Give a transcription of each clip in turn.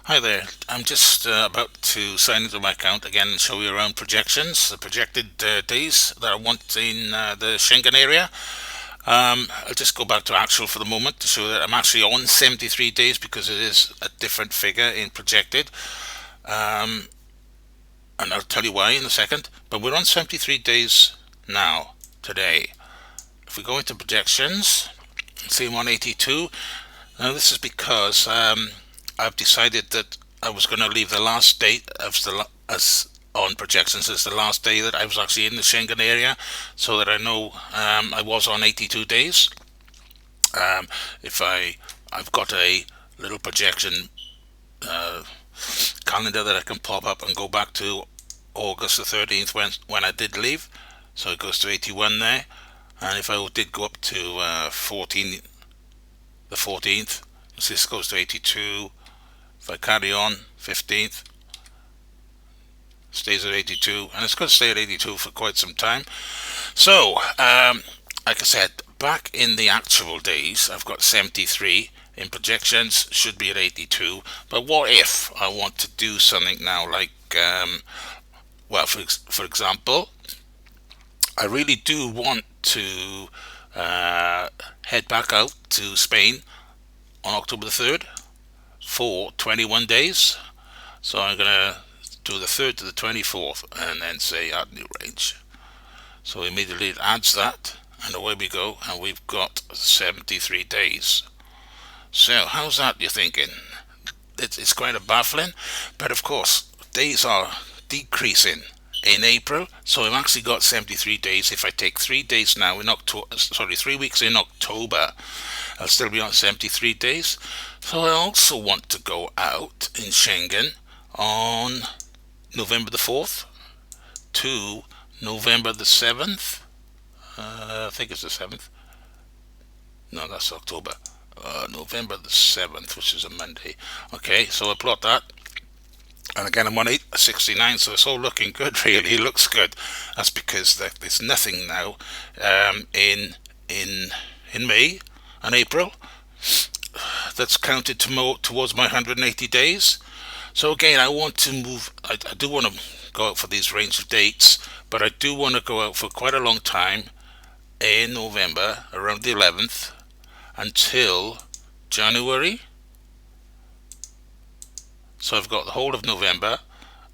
Hi there. I'm just about to sign into my account again and show you around projections, the projected days that I want in the Schengen area. I'll just go back to actual for the moment to show that I'm actually on 73 days because it is a different figure in projected. Um, and I'll tell you why in a second. But we're on 73 days now, today. If we go into projections, see I'm on 82. Now this is because I've decided that I was going to leave the last date of as on projections as the last day that I was actually in the Schengen area, so that I know I was on 82 days. If I've got a little projection uh, calendar that I can pop up and go back to August the 13th when I did leave, so it goes to 81 there. And if I did go up to 14th, this goes to 82. If I carry on, 15th stays at 82, and it's going to stay at 82 for quite some time. So, like I said, back in the actual days, I've got 73. In projections, should be at 82. But what if I want to do something now, like, well, for example, I really do want to head back out to Spain on October the 3rd for 21 days. So I'm going to do the 3rd to the 24th and then say add new range. So immediately it adds that, and away we go, and we've got 73 days. So how's that, you're thinking? It's kind of baffling, but of course days are decreasing in April, so I've actually got 73 days. If I take 3 days now in October, sorry, 3 weeks in October, I'll still be on 73 days. So I also want to go out in Schengen on November the 4th to November the 7th. I think it's the 7th. No, that's October. November the 7th, which is a Monday. Okay, so I plot that. And again, I'm on 869, so it's all looking good, really. It looks good. That's because there's nothing now in May and April that's counted towards my 180 days. So again, I want to move. I do want to go out for these range of dates, but I do want to go out for quite a long time in November, around the 11th, until January. So I've got the whole of November,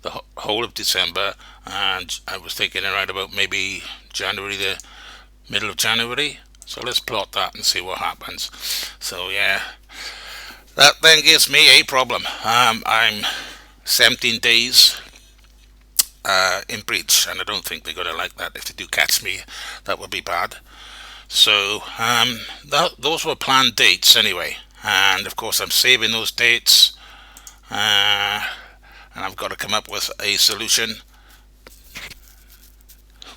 the whole of December, and I was thinking around about maybe January, the middle of January. So let's plot that and see what happens. So yeah, that then gives me a problem. I'm 17 days in breach, and I don't think they're going to like that. If they do catch me, that would be bad. So those were planned dates anyway, and of course I'm saving those dates, and I've got to come up with a solution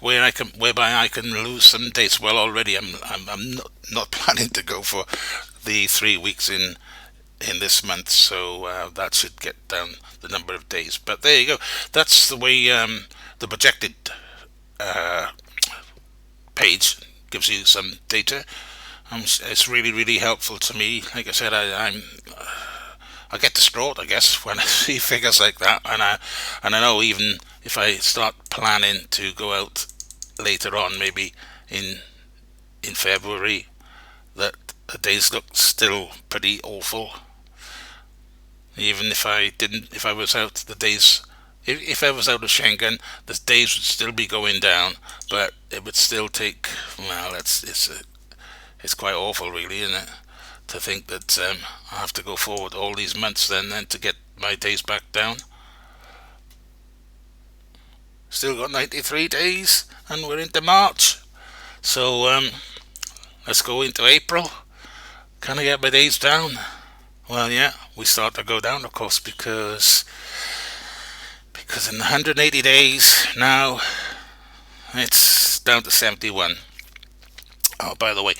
whereby I can lose some dates. Well, already I'm not planning to go for the 3 weeks in this month, so that should get down the number of days. But there you go. That's the way the projected uh, page gives you some data. It's really helpful to me. Like I said, I get distraught, I guess, when I see figures like that, and I know even if I start planning to go out later on, maybe in February, that the days look still pretty awful. Even if I was out the days, if I was out of Schengen, the days would still be going down, but it would still take. Well, it's quite awful, really, isn't it? To think that I have to go forward all these months then to get my days back down. Still got 93 days, and we're into March. So let's go into April. Can I get my days down? Well, yeah, we start to go down, of course, because in 180 days now it's down to 71. Oh, by the way,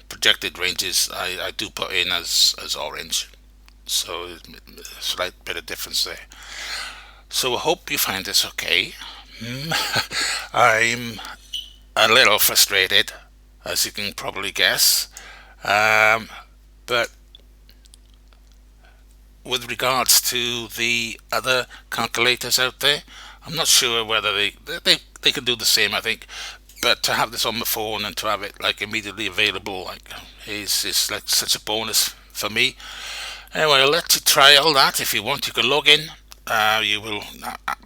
projected ranges I do put in as orange, so a slight bit of difference there. So I hope you find this okay. I'm a little frustrated, as you can probably guess, um, but with regards to the other calculators out there. I'm not sure whether they can do the same. I think, but to have this on the phone and to have it like immediately available, like is like such a bonus for me. Anyway, I'll let you try all that. If you want, you can log in. You will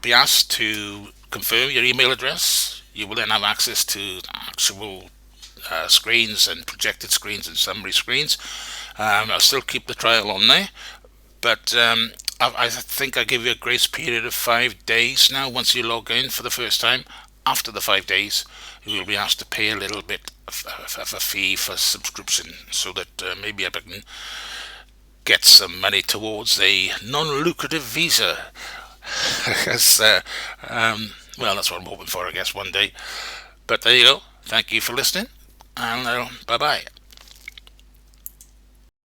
be asked to confirm your email address. You will then have access to actual screens and projected screens and summary screens. I'll still keep the trial on there, but I think I give you a grace period of 5 days now. Once you log in for the first time, after the 5 days, you will be asked to pay a little bit of a fee for subscription, so that maybe I can get some money towards a non-lucrative visa. Because, well, that's what I'm hoping for, I guess, one day. But there you go. Thank you for listening, and bye bye.